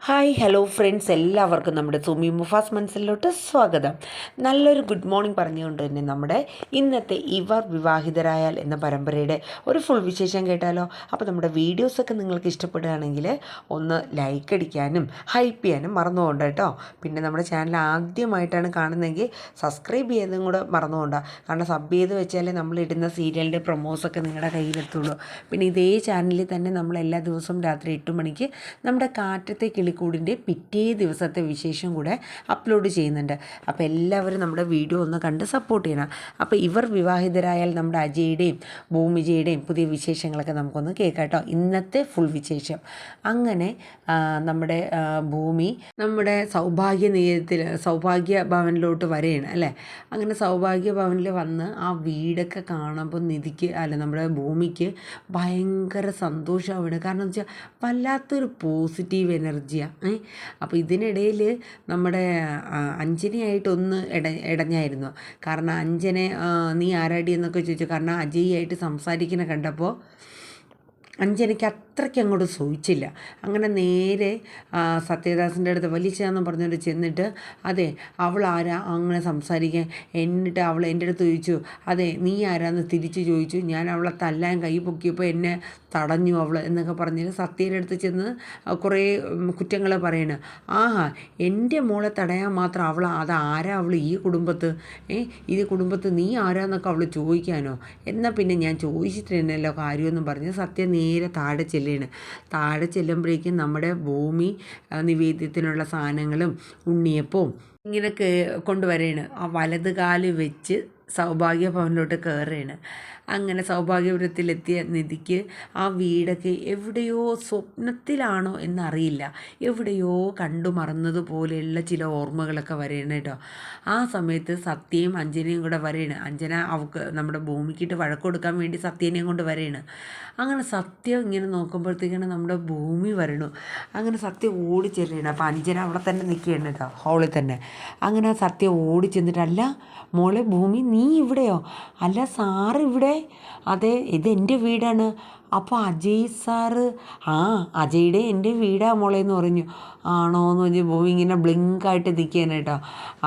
Hi hello friends, എല്ലാവർക്കും നമ്മുടെ സുമി മുഫാസ് മനസ്സിലോട്ട് സ്വാഗതം. നല്ലൊരു ഗുഡ് മോർണിംഗ് പറഞ്ഞുകൊണ്ട് തന്നെ നമ്മുടെ ഇന്നത്തെ ഇവർ വിവാഹിതരായാൽ എന്ന പരമ്പരയുടെ ഒരു ഫുൾ വിശേഷം കേട്ടാലോ. അപ്പോൾ നമ്മുടെ വീഡിയോസൊക്കെ നിങ്ങൾക്ക് ഇഷ്ടപ്പെടുകയാണെങ്കിൽ ഒന്ന് ലൈക്ക് അടിക്കാനും ഹൈപ്പ് ചെയ്യാനും മറന്നുകൊണ്ട് കേട്ടോ. പിന്നെ നമ്മുടെ ചാനൽ ആദ്യമായിട്ടാണ് കാണുന്നതെങ്കിൽ സബ്സ്ക്രൈബ് ചെയ്തതും കൂടെ മറന്നുകൊണ്ടാ. കാരണം സബ് ചെയ്ത് വെച്ചാലേ നമ്മളിടുന്ന സീരിയലിൻ്റെ പ്രൊമോസൊക്കെ നിങ്ങളുടെ കയ്യിലെത്തുള്ളൂ. പിന്നെ ഇതേ ചാനലിൽ തന്നെ നമ്മൾ എല്ലാ ദിവസവും രാത്രി 8 മണിക്ക് നമ്മുടെ കാറ്റത്തെ കിളിക്കൂടിൻ്റെ പിറ്റേ ദിവസത്തെ വിശേഷം കൂടെ അപ്ലോഡ് ചെയ്യുന്നുണ്ട്. അപ്പോൾ എല്ലാവരും നമ്മുടെ വീഡിയോ ഒന്ന് കണ്ട് സപ്പോർട്ട് ചെയ്യണം. അപ്പോൾ ഇവർ വിവാഹിതരായാൽ നമ്മുടെ അജയുടെയും ഭൂമിജയുടെയും പുതിയ വിശേഷങ്ങളൊക്കെ നമുക്കൊന്ന് കേൾക്കാം കേട്ടോ. ഇന്നത്തെ ഫുൾ വിശേഷം. അങ്ങനെ നമ്മുടെ ഭൂമി നമ്മുടെ സൗഭാഗ്യ ഭവനിലോട്ട് വരെയാണ് അല്ലേ. അങ്ങനെ സൗഭാഗ്യ ഭവനിൽ വന്ന് ആ വീടൊക്കെ കാണുമ്പോൾ നമ്മുടെ ഭൂമിക്ക് ഭയങ്കര സന്തോഷമാവുകയാണ്. കാരണം എന്ന് വെച്ചാൽ വല്ലാത്തൊരു പോസിറ്റീവ് എനർജിയാണ്. അപ്പോൾ ഇതിനിടയിൽ നമ്മുടെ അഞ്ജനയായിട്ടൊന്ന് ഇടഞ്ഞായിരുന്നു. കാരണം അഞ്ജനെ നീ ആരാടി എന്നൊക്കെ ചോദിച്ചു. കാരണം അജയ്യായിട്ട് സംസാരിക്കുന്ന കണ്ടപ്പോൾ അഞ്ജനയ്ക്ക് അത്രയ്ക്ക് അങ്ങോട്ട് സൂചിച്ചില്ല. അങ്ങനെ നേരെ സത്യദാസിൻ്റെ അടുത്ത് വലിച്ചാന്ന് പറഞ്ഞിട്ട് ചെന്നിട്ട് അതെ അവൾ ആരാ അങ്ങനെ സംസാരിക്കാൻ. എന്നിട്ട് അവൾ എൻ്റെ അടുത്ത് ചോദിച്ചു അതെ നീ ആരാന്ന് തിരിച്ച് ചോദിച്ചു. ഞാൻ അവളെ തല്ലാൻ കൈ പൊക്കിയപ്പോൾ എന്നെ തടഞ്ഞു അവൾ എന്നൊക്കെ പറഞ്ഞിട്ട് സത്യയുടെ അടുത്ത് ചെന്ന് കുറേ കുറ്റങ്ങൾ പറയണ്. ആഹാ, എൻ്റെ മോളെ തടയാൻ മാത്രം അതാരാ അവൾ ഈ കുടുംബത്ത് ഈ കുടുംബത്ത് നീ ആരാന്നൊക്കെ അവൾ ചോദിക്കാനോ? എന്നാൽ പിന്നെ ഞാൻ ചോദിച്ചിട്ട് തന്നെയല്ലോ കാര്യമെന്നും പറഞ്ഞ് സത്യം നേരെ താഴെ ചെല്ലുമ്പോഴേക്കും നമ്മുടെ ഭൂമി നിവേദ്യത്തിനുള്ള സാധനങ്ങളും ഉണ്ണിയപ്പവും ഇങ്ങനെയൊക്കെ കൊണ്ടുവരേണ്. ആ വലത് കാല് വെച്ച് സൗഭാഗ്യ ഭവനിലോട്ട് കയറുകയാണ്. അങ്ങനെ സൗഭാഗ്യപുരത്തിലെത്തിയ നിധിക്ക് ആ വീടൊക്കെ എവിടെയോ സ്വപ്നത്തിലാണോ എന്നറിയില്ല, എവിടെയോ കണ്ടു മറന്നതുപോലെയുള്ള ചില ഓർമ്മകളൊക്കെ വരെയാണ് കേട്ടോ. ആ സമയത്ത് സത്യയും അഞ്ജനയും കൂടെ വരെയാണ്. അഞ്ജന അവൾക്ക് നമ്മുടെ ഭൂമിക്കിട്ട് വഴക്ക് കൊടുക്കാൻ വേണ്ടി സത്യനെയും കൊണ്ട് വരെയാണ്. അങ്ങനെ സത്യം ഇങ്ങനെ നോക്കുമ്പോഴത്തേക്കാണ് നമ്മുടെ ഭൂമി വരണു. അങ്ങനെ സത്യം ഓടി ചെല്ലുകയാണ്. അപ്പോൾ അഞ്ജന അവിടെ തന്നെ നിൽക്കുകയാണ് കേട്ടോ, ഹോളിൽ തന്നെ. അങ്ങനെ സത്യം ഓടി ചെന്നിട്ട് അല്ല മോളെ ഭൂമി നീ ഇവിടെയോ? അല്ല സാറ് ഇവിടെ? അതെ ഇത് എൻ്റെ വീടാണ്. അപ്പോൾ അജയ് സാറ് അജയുടെ എൻ്റെ വീടാ മോളെ എന്ന് പറഞ്ഞു. ആണോ എന്ന് പറഞ്ഞ് ഭൂമി ഇങ്ങനെ ബ്ലിങ്കായിട്ട് നിൽക്കുകയാണ് കേട്ടോ.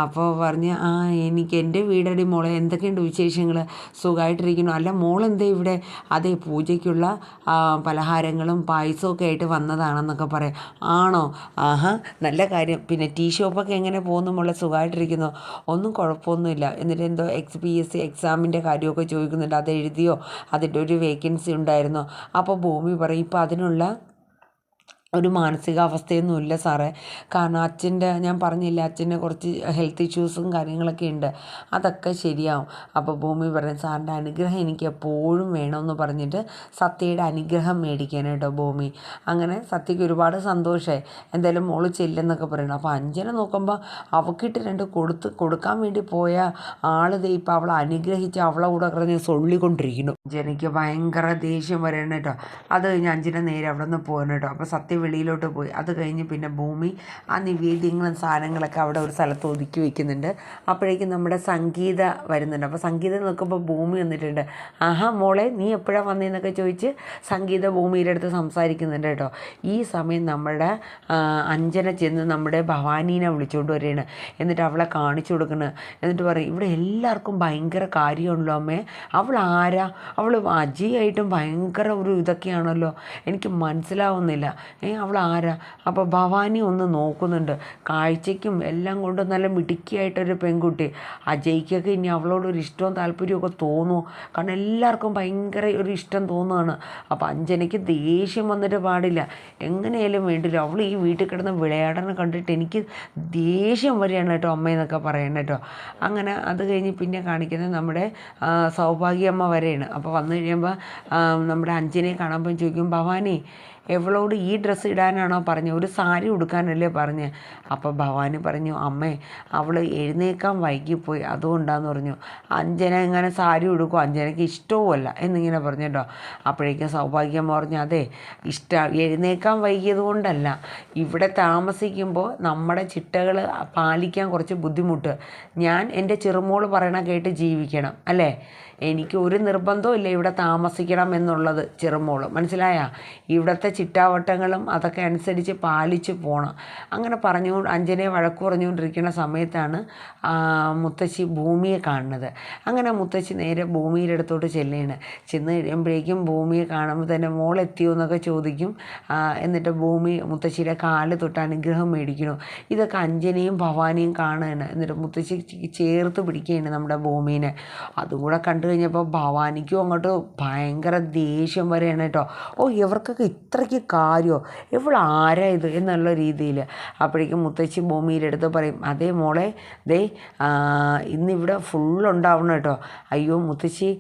അപ്പോൾ പറഞ്ഞ് എനിക്ക് എൻ്റെ വീടടി മോളെ, എന്തൊക്കെയുണ്ട് വിശേഷങ്ങൾ? സുഖമായിട്ടിരിക്കുന്നു. അല്ല മോളെന്താ ഇവിടെ? അതെ പൂജയ്ക്കുള്ള പലഹാരങ്ങളും പായസവും ഒക്കെ ആയിട്ട് വന്നതാണെന്നൊക്കെ പറയാം. ആണോ? ആഹാ നല്ല കാര്യം. പിന്നെ ടീ ഷോപ്പൊക്കെ എങ്ങനെ പോകുന്നു മോളെ? സുഖമായിട്ടിരിക്കുന്നു. ഒന്നും കുഴപ്പമൊന്നുമില്ല. എന്നിട്ട് എന്തോ PSC എക്സാമിൻ്റെ കാര്യമൊക്കെ ചോദിക്കുന്നുണ്ട്. അത് എഴുതിയോ? അതിൻ്റെ ഒരു വേക്കൻസി ഉണ്ടായിരുന്നോ? അപ്പോൾ ഭൂമി പറയും ഇപ്പം അതിനുള്ള ഒരു മാനസികാവസ്ഥയൊന്നുമില്ല സാറേ. കാരണം ഞാൻ പറഞ്ഞില്ല അച്ഛൻ്റെ കുറച്ച് ഹെൽത്ത് ഇഷ്യൂസും കാര്യങ്ങളൊക്കെ ഉണ്ട്, അതൊക്കെ ശരിയാവും. അപ്പോൾ ഭൂമി പറയും സാറിൻ്റെ അനുഗ്രഹം എനിക്ക് എപ്പോഴും വേണമെന്ന് പറഞ്ഞിട്ട് സത്യയുടെ അനുഗ്രഹം മേടിക്കാനായിട്ടോ ഭൂമി. അങ്ങനെ സത്യയ്ക്ക് ഒരുപാട് സന്തോഷമായി. എന്തായാലും മോള് ചെല്ലെന്നൊക്കെ പറയണം. അപ്പോൾ അഞ്ജന നോക്കുമ്പോൾ അവക്കിട്ട് 2 കൊടുക്കാൻ വേണ്ടി പോയ ആളിതേ ഇപ്പം അവളെ അനുഗ്രഹിച്ച് അവളെ കൂടെ പറഞ്ഞ് സൊള്ളിക്കൊണ്ടിരിക്കുന്നു. അഞ്ജനയ്ക്ക് ഭയങ്കര ദേഷ്യം വരണം കേട്ടോ. അത് കഴിഞ്ഞ് അഞ്ജന നേരെ അവിടെ നിന്ന് പോകണം കേട്ടോ. അപ്പോൾ സത്യം വെളിയിലോട്ട് പോയി. അത് കഴിഞ്ഞ് പിന്നെ ഭൂമി ആ നിവേദ്യങ്ങളും സാധനങ്ങളൊക്കെ അവിടെ ഒരു സ്ഥലത്ത് ഒതുക്കി വയ്ക്കുന്നുണ്ട്. അപ്പോഴേക്കും നമ്മുടെ സംഗീത വരുന്നുണ്ട്. അപ്പോൾ സംഗീത നോക്കുമ്പോൾ ഭൂമി വന്നിട്ടുണ്ട്. ആഹാ മോളെ നീ എപ്പോഴാണ് വന്നതെന്നൊക്കെ ചോദിച്ച് സംഗീത ഭൂമിയുടെ അടുത്ത് സംസാരിക്കുന്നുണ്ട് കേട്ടോ. ഈ സമയം നമ്മുടെ അഞ്ജന ചെന്ന് നമ്മുടെ ഭവാനീനെ വിളിച്ചുകൊണ്ട് വരികയാണ്. എന്നിട്ട് അവളെ കാണിച്ചു കൊടുക്കുന്നത്. എന്നിട്ട് പറയും ഇവിടെ എല്ലാവർക്കും ഭയങ്കര കാര്യമാണല്ലോ അമ്മേ, അവൾ ആരാ? അവൾ അജയായിട്ടും ഭയങ്കര ഒരു ഇതൊക്കെയാണല്ലോ, എനിക്ക് മനസ്സിലാവുന്നില്ല. അവൾ ആരാ? അപ്പോൾ ഭവാനി ഒന്ന് നോക്കുന്നുണ്ട്. കാഴ്ചയ്ക്കും എല്ലാം കൊണ്ട് നല്ല മിടുക്കിയായിട്ടൊരു പെൺകുട്ടി. അജയ്ക്കൊക്കെ ഇനി അവളോടൊരു ഇഷ്ടവും താല്പര്യമൊക്കെ തോന്നുമോ? കാരണം എല്ലാവർക്കും ഭയങ്കര ഒരു ഇഷ്ടം തോന്നുകയാണ്. അപ്പോൾ അഞ്ജനയ്ക്ക് ദേഷ്യം വന്നിട്ട് പാടില്ല, എങ്ങനെയായാലും വേണ്ടില്ല അവൾ ഈ വീട്ടിൽ കിടന്ന് വിളയാടനെ കണ്ടിട്ട് എനിക്ക് ദേഷ്യം വരികയാണ് കേട്ടോ അമ്മയെന്നൊക്കെ പറയണം കേട്ടോ. അങ്ങനെ അത് കഴിഞ്ഞ് പിന്നെ കാണിക്കുന്നത് നമ്മുടെ സൗഭാഗ്യമ്മ വരെയാണ്. അപ്പോൾ വന്നു കഴിയുമ്പോൾ നമ്മുടെ അഞ്ജനയെ കാണുമ്പോൾ ചോദിക്കും ഭവാനി എവളോട് ഈ ഡ്രസ്സ് ഇടാനാണോ പറഞ്ഞത്? ഒരു സാരി ഉടുക്കാനല്ലേ പറഞ്ഞത്? അപ്പോൾ ഭവാനി പറഞ്ഞു അമ്മേ അവൾ എഴുന്നേക്കാൻ വൈകിപ്പോയി അതുകൊണ്ടാന്ന് പറഞ്ഞു. അഞ്ജന ഇങ്ങനെ സാരി ഉടുക്കും, അഞ്ജനയ്ക്ക് ഇഷ്ടവുമല്ല എന്നിങ്ങനെ പറഞ്ഞു കേട്ടോ. അപ്പോഴേക്കും സൗഭാഗ്യം പറഞ്ഞു അതെ എഴുന്നേക്കാൻ വൈകിയത് കൊണ്ടല്ല, ഇവിടെ താമസിക്കുമ്പോൾ നമ്മുടെ ചിട്ടകൾ പാലിക്കാൻ കുറച്ച് ബുദ്ധിമുട്ട്. ഞാൻ എൻ്റെ ചെറുമോള് പറയണ കേട്ട് ജീവിക്കണം അല്ലേ, എനിക്ക് ഒരു നിർബന്ധവും ഇല്ല ഇവിടെ താമസിക്കണം എന്നുള്ളത്. ചെറുമോള് മനസ്സിലായ? ഇവിടുത്തെ ചിട്ടാവട്ടങ്ങളും അതൊക്കെ അനുസരിച്ച് പാലിച്ച് പോകണം. അങ്ങനെ അഞ്ജനയെ വഴക്ക് പറഞ്ഞുകൊണ്ടിരിക്കുന്ന സമയത്താണ് മുത്തശ്ശി ഭൂമിയെ കാണുന്നത്. അങ്ങനെ മുത്തശ്ശി നേരെ ഭൂമിയുടെ അടുത്തോട്ട് ചെന്ന് കഴിയുമ്പോഴേക്കും ഭൂമിയെ കാണുമ്പോൾ തന്നെ മോളെത്തിയോ എന്നൊക്കെ ചോദിക്കും. എന്നിട്ട് ഭൂമി മുത്തശ്ശിയുടെ കാല് തൊട്ട് അനുഗ്രഹം മേടിക്കണു. ഇതൊക്കെ അഞ്ജനയും ഭവാനിയും കാണുകയാണ്. എന്നിട്ട് മുത്തശ്ശി ചേർത്ത് പിടിക്കുകയാണ് നമ്മുടെ ഭൂമീനെ. അതും കൂടെ കണ്ടു കഴിഞ്ഞപ്പോൾ ഭവാനിക്കും അങ്ങോട്ട് ഭയങ്കര ദേഷ്യം വരെയാണ് കേട്ടോ. ഇവർക്കൊക്കെ ഇത്രയ്ക്ക് കാര്യമോ, ഇവളാരാ ഇത് എന്നുള്ള രീതിയിൽ. അപ്പോഴേക്കും മുത്തശ്ശി ഭൂമിയുടെ അടുത്ത് പറയും, അതേ മോളെ, ഇന്നിവിടെ ഫുള്ളുണ്ടാവണം കേട്ടോ. അയ്യോ മുത്തശ്ശി,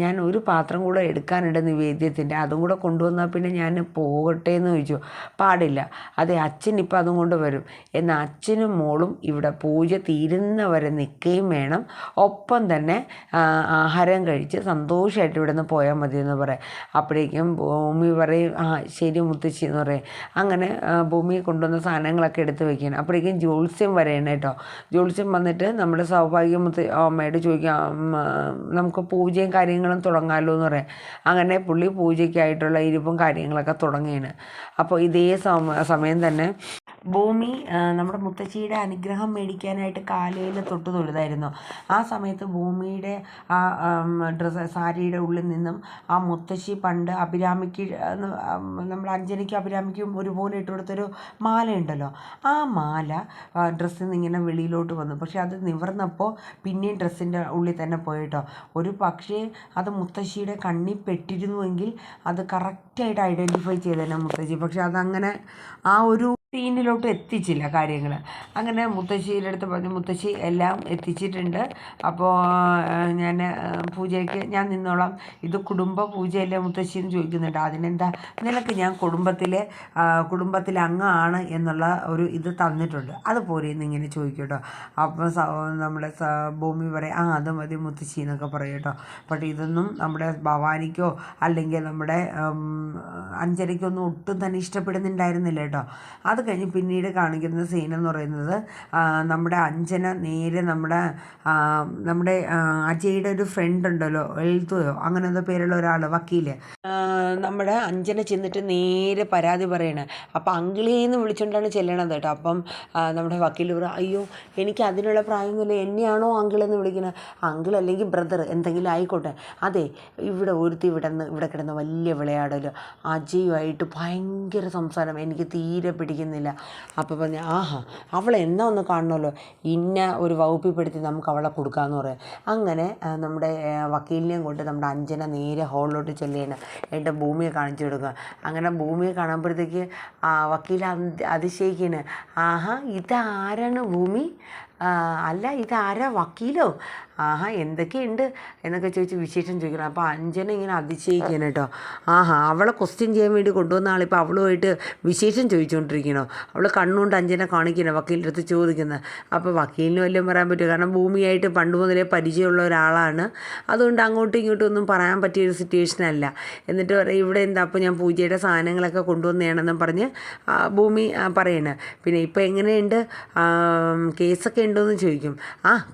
ഞാൻ ഒരു പാത്രം കൂടെ എടുക്കാനുണ്ട് നിവേദ്യത്തിൻ്റെ, അതും കൂടെ കൊണ്ടുവന്നാൽ പിന്നെ ഞാൻ പോകട്ടെ എന്ന് ചോദിച്ചു. പാടില്ല, അതെ അച്ഛൻ ഇപ്പം അതും കൊണ്ട് വരും. എന്നാൽ അച്ഛനും മോളും ഇവിടെ പൂജ തീരുന്നവരെ നിൽക്കുകയും വേണം. ഒപ്പം തന്നെ ആഹാരം കഴിച്ച് സന്തോഷമായിട്ട് ഇവിടെ നിന്ന് പോയാൽ മതി എന്ന് പറയാം. അപ്പോഴേക്കും ഭൂമി പറയും, ശരി മുത്തശ്ശി എന്ന് പറയും. അങ്ങനെ ഭൂമിയെ കൊണ്ടുവന്ന സാധനങ്ങളൊക്കെ എടുത്ത് വയ്ക്കുകയാണ്. അപ്പോഴേക്കും ജ്യോത്സ്യം വരെയാണ് കേട്ടോ. ജ്യോത്സ്യം വന്നിട്ട് നമ്മുടെ സൗഭാഗ്യമൂർത്തി അമ്മയോട് ചോദിക്കാം, നമുക്ക് പൂജയും കാര്യങ്ങളും തുടങ്ങാമല്ലോ എന്ന് പറയാം. അങ്ങനെ പുള്ളി പൂജയ്ക്കായിട്ടുള്ള ഇരിപ്പും കാര്യങ്ങളൊക്കെ തുടങ്ങുകയാണ്. അപ്പോൾ ഇതേ സമയം തന്നെ ഭൂമി നമ്മുടെ മുത്തശ്ശിയുടെ അനുഗ്രഹം മേടിക്കാനായിട്ട് കാലയിൽ തൊഴുതായിരുന്നു. ആ സമയത്ത് ഭൂമിയുടെ ആ സാരിയുടെ ഉള്ളിൽ നിന്നും ആ മുത്തശ്ശി പണ്ട് അഭിരാമിക്ക്, നമ്മൾ അഞ്ജനയ്ക്കും അഭിരാമിക്കും ഒരുപോലെ ഇട്ട് കൊടുത്തൊരു മാലയുണ്ടല്ലോ, ആ മാല ഡ്രസ്സിൽ നിന്ന് ഇങ്ങനെ വെളിയിലോട്ട് വന്നു. പക്ഷെ അത് നിവർന്നപ്പോൾ പിന്നെയും ഡ്രസ്സിൻ്റെ ഉള്ളിൽ തന്നെ പോയിട്ടോ. ഒരു പക്ഷേ അത് മുത്തശ്ശിയുടെ കണ്ണിൽ പെട്ടിരുന്നുവെങ്കിൽ അത് കറക്റ്റായിട്ട് ഐഡൻറ്റിഫൈ ചെയ്തേനെ മുത്തശ്ശി. പക്ഷെ അതങ്ങനെ ആ ഒരു സീനിലോട്ട് എത്തിച്ചില്ല കാര്യങ്ങൾ. അങ്ങനെ മുത്തശ്ശിയുടെ അടുത്ത് പറഞ്ഞു, മുത്തശ്ശി എല്ലാം എത്തിച്ചിട്ടുണ്ട്, അപ്പോൾ ഞാൻ പൂജയ്ക്ക് ഞാൻ നിന്നോളാം. ഇത് കുടുംബ പൂജയല്ലേ മുത്തശ്ശി എന്ന് ചോദിക്കുന്നുണ്ട്. അതിനെന്താ, നിനക്ക് ഞാൻ കുടുംബത്തിലെ അംഗമാണ് എന്നുള്ള ഒരു ഇത് തന്നിട്ടുണ്ട്, അതുപോലെ ഇന്നിങ്ങനെ ചോദിക്കും കേട്ടോ. അപ്പോൾ നമ്മുടെ ഭൂമി പറയും, അത് മതി മുത്തശ്ശി എന്നൊക്കെ പറയും കേട്ടോ. പക്ഷേ ഇതൊന്നും നമ്മുടെ ഭവാനിക്കോ അല്ലെങ്കിൽ നമ്മുടെ അഞ്ജനയ്ക്കോ ഒന്നും ഒട്ടും തന്നെ ഇഷ്ടപ്പെടുന്നുണ്ടായിരുന്നില്ല കേട്ടോ. അത് കഴിഞ്ഞ് പിന്നീട് കാണിക്കുന്ന സീൻ എന്ന് പറയുന്നത്, നമ്മുടെ അഞ്ജന നേരെ നമ്മുടെ അജയുടെ ഒരു ഫ്രണ്ട് ഉണ്ടല്ലോ, എഴുത്തുകയോ അങ്ങനെ എന്തോ പേരുള്ള ഒരാൾ, വക്കീല്, നമ്മുടെ അഞ്ജന ചെന്നിട്ട് നേരെ പരാതി പറയണേ. അപ്പം അങ്കിളേന്ന് വിളിച്ചുകൊണ്ടാണ് ചെല്ലണത് കേട്ടോ. അപ്പം നമ്മുടെ വക്കീൽ പറയും, അയ്യോ എനിക്ക് അതിനുള്ള പ്രായമൊന്നുമില്ല, എന്നെയാണോ അങ്കിളെന്ന് വിളിക്കുന്നത്? അങ്കിൾ അല്ലെങ്കിൽ ബ്രദർ എന്തെങ്കിലും ആയിക്കോട്ടെ. അതെ, ഇവിടെ ഇവിടെ കിടന്ന് വലിയ വിളയാടൽ, അജയുമായിട്ട് ഭയങ്കര സംസാരം, എനിക്ക് തീരെ പിടിക്കുന്നില്ല. അപ്പോൾ പറഞ്ഞ അവളെ എന്നാ ഒന്ന് കാണണമല്ലോ, ഇന്ന ഒരു വകുപ്പിൽപ്പെടുത്തി നമുക്ക് അവളെ കൊടുക്കാമെന്ന് പറയാം. അങ്ങനെ നമ്മുടെ വക്കീലിനെയും കൊണ്ട് നമ്മുടെ അഞ്ജന നേരെ ഹോളിലോട്ട് ചെല്ലുകയാണ്. എൻ്റെ ഭൂമിയെ കാണിച്ചു കൊടുക്കുക. അങ്ങനെ ഭൂമിയെ കാണുമ്പോഴത്തേക്ക് വക്കീൽ അതിശയിക്കുകയാണ്. ഇതാരാണ് ഭൂമി? അല്ല ഇതാരാ, വക്കീലോ? എന്തൊക്കെയുണ്ട് എന്നൊക്കെ ചോദിച്ച് വിശേഷം ചോദിക്കണം. അപ്പോൾ അഞ്ജന ഇങ്ങനെ അതിശയിക്കണം കേട്ടോ. അവളെ ക്വസ്റ്റ്യൻ ചെയ്യാൻ വേണ്ടി കൊണ്ടുവന്ന ആളിപ്പോൾ അവളുമായിട്ട് വിശേഷം ചോദിച്ചുകൊണ്ടിരിക്കണോ? അവൾ കണ്ണുകൊണ്ട് അഞ്ജന കാണിക്കണം, വക്കീലിൻ്റെ അടുത്ത് ചോദിക്കുന്നത്. അപ്പോൾ വക്കീലിന് വല്ലതും പറയാൻ പറ്റുമോ? കാരണം ഭൂമിയായിട്ട് പണ്ട് മുതലേ പരിചയമുള്ള ഒരാളാണ്, അതുകൊണ്ട് അങ്ങോട്ടും ഇങ്ങോട്ടും ഒന്നും പറയാൻ പറ്റിയൊരു സിറ്റുവേഷനല്ല. എന്നിട്ട് പറയും, ഇവിടെ എന്താ, അപ്പോൾ ഞാൻ പൂജയുടെ സാധനങ്ങളൊക്കെ കൊണ്ടുവന്നതാണെന്നും പറഞ്ഞ് ഭൂമി പറയണേ. പിന്നെ ഇപ്പോൾ എങ്ങനെയുണ്ട്, കേസൊക്കെ ഉണ്ടോയെന്ന് ചോദിക്കും.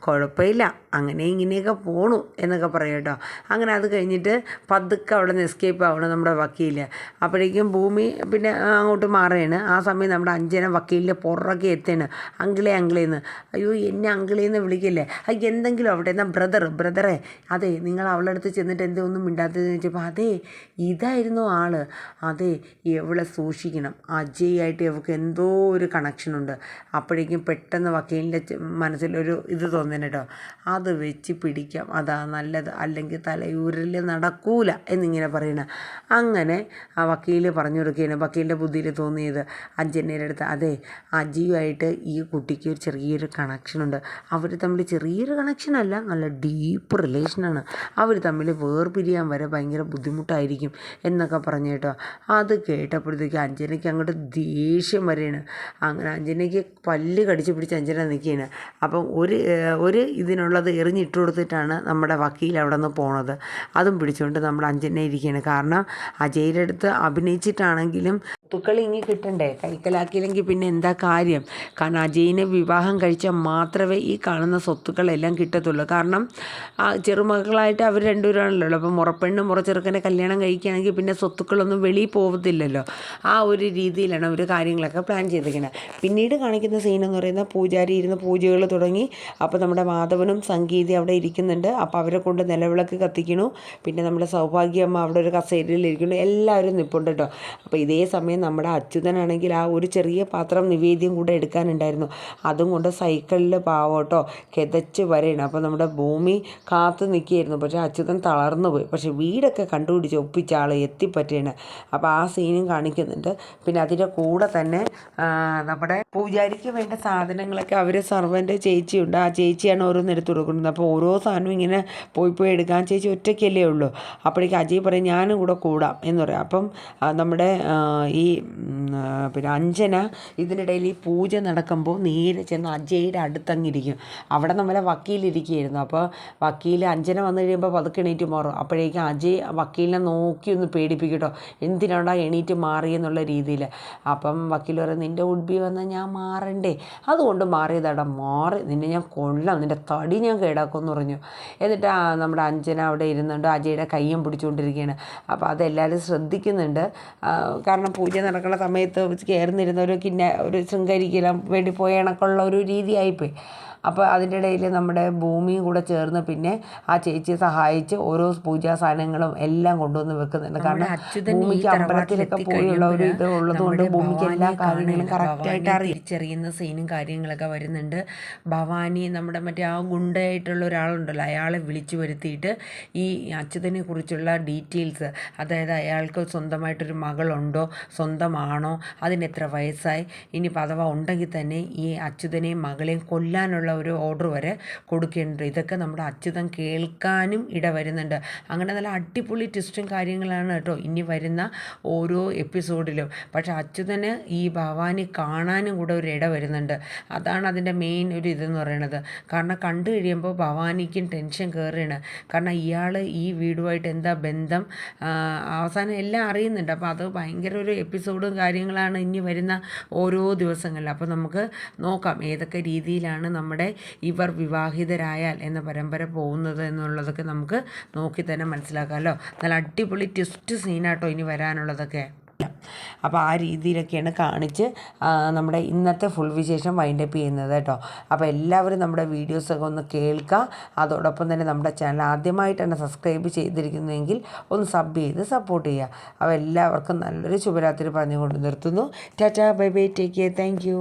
കുഴപ്പമില്ല, അങ്ങനെ ഇങ്ങനെയൊക്കെ പോണു എന്നൊക്കെ പറയും കേട്ടോ. അങ്ങനെ അത് കഴിഞ്ഞിട്ട് പതുക്കെ അവിടെ നിന്ന് എസ്കേപ്പ് ആവണം നമ്മുടെ വക്കീൽ. അപ്പോഴേക്കും ഭൂമി പിന്നെ അങ്ങോട്ട് മാറുകയാണ്. ആ സമയം നമ്മുടെ അഞ്ജന വക്കീലിൻ്റെ പുറകെ എത്തുകയാണ്. അങ്കിളേന്ന്, അയ്യോ എന്നെ അങ്കിളേന്ന് വിളിക്കില്ലേ, എന്തെങ്കിലും ആവട്ടെ, എന്നാൽ ബ്രദറെ, അതെ നിങ്ങൾ അവളുടെ അടുത്ത് ചെന്നിട്ട് എന്തൊന്നും മിണ്ടാത്തതെന്ന് ചോദിച്ചപ്പോൾ, അതെ ഇതായിരുന്നു ആള്, അതെ ഇവളെ സൂക്ഷിക്കണം, അജയായിട്ട് ഇവൾക്ക് എന്തോ ഒരു കണക്ഷനുണ്ട്. അപ്പോഴേക്കും പെട്ടെന്ന് വക്കീലിൻ്റെ മനസ്സിലൊരു ഇത് തോന്നുന്നു കേട്ടോ, അത് വെച്ച് പിടിക്കാം, അതാ നല്ലത്, അല്ലെങ്കിൽ തലയൂരിൽ നടക്കൂല എന്നിങ്ങനെ പറയണ. അങ്ങനെ ആ വക്കീൽ പറഞ്ഞു കൊടുക്കുകയാണ്. വക്കീലിൻ്റെ ബുദ്ധിയിൽ തോന്നിയത് അഞ്ജനയുടെ അടുത്ത്, അതെ അജിയുമായിട്ട് ഈ കുട്ടിക്ക് ഒരു ചെറിയൊരു കണക്ഷനുണ്ട്, അവർ തമ്മിൽ ചെറിയൊരു കണക്ഷനല്ല, നല്ല ഡീപ്പ് റിലേഷനാണ്, അവർ തമ്മിൽ വേർപിരിയാൻ വരെ ഭയങ്കര ബുദ്ധിമുട്ടായിരിക്കും എന്നൊക്കെ പറഞ്ഞു കേട്ടോ. അത് കേട്ടപ്പോഴത്തേക്ക് അഞ്ജനയ്ക്ക് അങ്ങോട്ട് ദേഷ്യം വരെയാണ്. അങ്ങനെ അഞ്ജനയ്ക്ക് പല്ല് കടിച്ച് പിടിച്ച് അഞ്ജന നിൽക്കുകയാണ്. അപ്പം ഒരു ഇതിനുള്ളത് എറിഞ്ഞിട്ട് കൊടുത്തിട്ടാണ് നമ്മുടെ വക്കീൽ അവിടെ നിന്ന് പോണത്. അതും പിടിച്ചുകൊണ്ട് നമ്മൾ അഞ്ജന ഇരിക്കുകയാണ്. കാരണം അജയുടെ അടുത്ത് അഭിനയിച്ചിട്ടാണെങ്കിലും സ്വത്തുക്കൾ ഇങ്ങ് കിട്ടണ്ടേ, കൈക്കലാക്കിയില്ലെങ്കിൽ പിന്നെ എന്താ കാര്യം? കാരണം അജയിനെ വിവാഹം കഴിച്ചാൽ മാത്രമേ ഈ കാണുന്ന സ്വത്തുക്കളെല്ലാം കിട്ടത്തുള്ളൂ. കാരണം ചെറുമക്കളായിട്ട് അവർ രണ്ടുപേരാണല്ലോ. അപ്പം മുറപ്പെണ്ണ് മുറച്ചെറുക്കനെ കല്യാണം കഴിക്കുകയാണെങ്കിൽ പിന്നെ സ്വത്തുക്കളൊന്നും വെളിയിൽ പോകത്തില്ലല്ലോ. ആ ഒരു രീതിയിലാണ് അവർ കാര്യങ്ങളൊക്കെ പ്ലാൻ ചെയ്തിരിക്കുന്നത്. പിന്നീട് കാണിക്കുന്ന സീനെന്ന് പറയുന്നത് പൂജാരി ഇരുന്ന് പൂജകൾ തുടങ്ങി. അപ്പോൾ നമ്മുടെ മാധവനും സംഗീതി അവിടെ ഇരിക്കുന്നുണ്ട്. അപ്പോൾ അവരെ കൊണ്ട് നിലവിളക്ക് കത്തിക്കണു. പിന്നെ നമ്മുടെ സൗഭാഗ്യമ്മ അവിടെ ഒരു കസേരയിലിരിക്കുന്നു. എല്ലാവരും നിൽപ്പുണ്ട് കേട്ടോ. അപ്പോൾ ഇതേ സമയം നമ്മുടെ അച്യുതനാണെങ്കിൽ ആ ഒരു ചെറിയ പാത്രം നിവേദ്യം കൂടെ എടുക്കാനുണ്ടായിരുന്നു. അതും കൊണ്ട് സൈക്കിളിൽ പാവോട്ടോ കിതച്ച് വരെയാണ്. അപ്പോൾ നമ്മുടെ ഭൂമി കാത്തു നിൽക്കുകയായിരുന്നു. പക്ഷേ അച്യുതൻ തളർന്നു പോയി. പക്ഷേ വീടൊക്കെ കണ്ടുപിടിച്ച് ഒപ്പിച്ച ആൾ എത്തിപ്പറ്റിയാണ്. അപ്പോൾ ആ സീനും കാണിക്കുന്നുണ്ട്. പിന്നെ അതിൻ്റെ കൂടെ തന്നെ നമ്മുടെ പൂജാരിക്ക് വേണ്ട സാധനങ്ങളൊക്കെ അവർ സർവൻ്റ് ചേച്ചിയുണ്ട്. ആ ചേച്ചിയാണ് ഓരോന്ന് എടുത്ത് കൊടുക്കുന്നത്. അപ്പോൾ ഓരോ സാധനവും ഇങ്ങനെ പോയി എടുക്കാൻ ചേച്ചി ഒറ്റയ്ക്കല്ലേ ഉള്ളൂ. അപ്പോഴേക്കും അജയ് പറയും ഞാനും കൂടെ കൂടാം എന്ന് പറയും. അപ്പം നമ്മുടെ ഈ പിന്നെ അഞ്ജന ഇതിനിടയിൽ ഈ പൂജ നടക്കുമ്പോൾ നേരെ ചെന്ന് അജയുടെ അടുത്തങ്ങിരിക്കും. അവിടെ നമ്മളെ വക്കീലിരിക്കുകയായിരുന്നു. അപ്പോൾ വക്കീൽ അഞ്ജന വന്നു കഴിയുമ്പോൾ പതുക്കെ എണീറ്റ് മാറും. അപ്പോഴേക്കും അജയ് വക്കീലിനെ നോക്കി ഒന്ന് പേടിപ്പിക്കും കേട്ടോ, എന്തിനാണ്ടാ എണീറ്റ് മാറിയെന്നുള്ള രീതിയിൽ. അപ്പം വക്കീൽ പറയും നിൻ്റെ ഉഡ്ബി വന്നാൽ ഞാൻ മാറണ്ടേ, അതുകൊണ്ട് മാറിയതാടാ, മാറി നിന്നെ ഞാൻ കൊള്ളാം, നിൻ്റെ തടി ഞാൻ കേടാക്കുമെന്ന് പറഞ്ഞു. എന്നിട്ട് നമ്മുടെ അഞ്ജന അവിടെ ഇരുന്നുണ്ട് അജയുടെ കയ്യും പിടിച്ചുകൊണ്ടിരിക്കുകയാണ്. അപ്പോൾ അതെല്ലാവരും ശ്രദ്ധിക്കുന്നുണ്ട്. കാരണം പൂജ നടക്കുന്ന സമയത്ത് കയറുന്നിരുന്ന ഒരു ശൃംഗരിക്കെല്ലാം വേണ്ടി പോയ കണക്കുള്ള ഒരു രീതിയായിപ്പോയി. അപ്പോൾ അതിൻ്റെ ഇടയിൽ നമ്മുടെ ഭൂമിയും കൂടെ ചേർന്ന് പിന്നെ ആ ചേച്ചിയെ സഹായിച്ച് ഓരോ പൂജാ സാധനങ്ങളും എല്ലാം കൊണ്ടുവന്ന് വെക്കുന്നുണ്ട്. കാരണം ഭൂമിക്ക് അമ്പലത്തിലൊക്കെ പോയുള്ള ഒരു ഇത് ഉള്ളതുകൊണ്ട് ഭൂമിക്ക് എല്ലാ കാര്യങ്ങളും കറക്റ്റായിട്ട് തിരിച്ചറിയുന്ന സീനും കാര്യങ്ങളൊക്കെ വരുന്നുണ്ട്. ഭവാനി നമ്മുടെ മറ്റേ ആ ഗുണ്ടയായിട്ടുള്ള ഒരാളുണ്ടല്ലോ, അയാളെ വിളിച്ചു വരുത്തിയിട്ട് ഈ അച്യുതനെ കുറിച്ചുള്ള ഡീറ്റെയിൽസ്, അതായത് അയാൾക്ക് സ്വന്തമായിട്ടൊരു മകളുണ്ടോ, സ്വന്തമാണോ, അതിനെത്ര വയസ്സായി, ഇനി അഥവാ ഉണ്ടെങ്കിൽ തന്നെ ഈ അച്യുതനെയും മകളെയും കൊല്ലാനുള്ള ഒരു ഓർഡർ വരെ കൊടുക്കേണ്ടത്. ഇതൊക്കെ നമ്മുടെ അച്യുതൻ കേൾക്കാനും ഇടവരുന്നുണ്ട്. അങ്ങനെ നല്ല അടിപൊളി ട്വിസ്റ്റും കാര്യങ്ങളാണ് കേട്ടോ ഇനി വരുന്ന ഓരോ എപ്പിസോഡിലും. പക്ഷെ അച്യുതന് ഈ ഭവാനി കാണാനും കൂടെ ഒരു ഇട വരുന്നുണ്ട്. അതാണ് അതിൻ്റെ മെയിൻ ഒരു ഇതെന്ന് പറയുന്നത്. കാരണം കണ്ടു കഴിയുമ്പോൾ ഭവാനിക്കും ടെൻഷൻ കയറുകയാണ്. കാരണം ഇയാൾ ഈ വീടുമായിട്ട് എന്താ ബന്ധം, അവസാനം എല്ലാം അറിയുന്നുണ്ട്. അപ്പോൾ അത് ഭയങ്കര ഒരു എപ്പിസോഡും കാര്യങ്ങളാണ് ഇനി വരുന്ന ഓരോ ദിവസങ്ങളിൽ. അപ്പോൾ നമുക്ക് നോക്കാം ഏതൊക്കെ രീതിയിലാണ് നമ്മുടെ ഇവർ വിവാഹിതരായാൽ എന്ന പരമ്പര പോകുന്നത് എന്നുള്ളതൊക്കെ നമുക്ക് നോക്കി തന്നെ മനസ്സിലാക്കാമല്ലോ. നല്ല അടിപൊളി ട്വിസ്റ്റ് സീനാട്ടോ ഇനി വരാനുള്ളതൊക്കെ. അപ്പോൾ ആ രീതിയിലൊക്കെയാണ് കാണിച്ച് നമ്മുടെ ഇന്നത്തെ ഫുൾ വിശേഷം വൈൻഡപ്പ് ചെയ്യുന്നത് കേട്ടോ. അപ്പോൾ എല്ലാവരും നമ്മുടെ വീഡിയോസൊക്കെ ഒന്ന് കേൾക്കുക. അതോടൊപ്പം തന്നെ നമ്മുടെ ചാനൽ ആദ്യമായിട്ടാണ് സബ്സ്ക്രൈബ് ചെയ്തിരിക്കുന്നതെങ്കിൽ ഒന്ന് സബ് ചെയ്ത് സപ്പോർട്ട് ചെയ്യുക. അപ്പോൾ എല്ലാവർക്കും നല്ലൊരു ശുഭരാത്രി പറഞ്ഞുകൊണ്ട് നിർത്തുന്നു. Tata, bye bye, take care, thank you.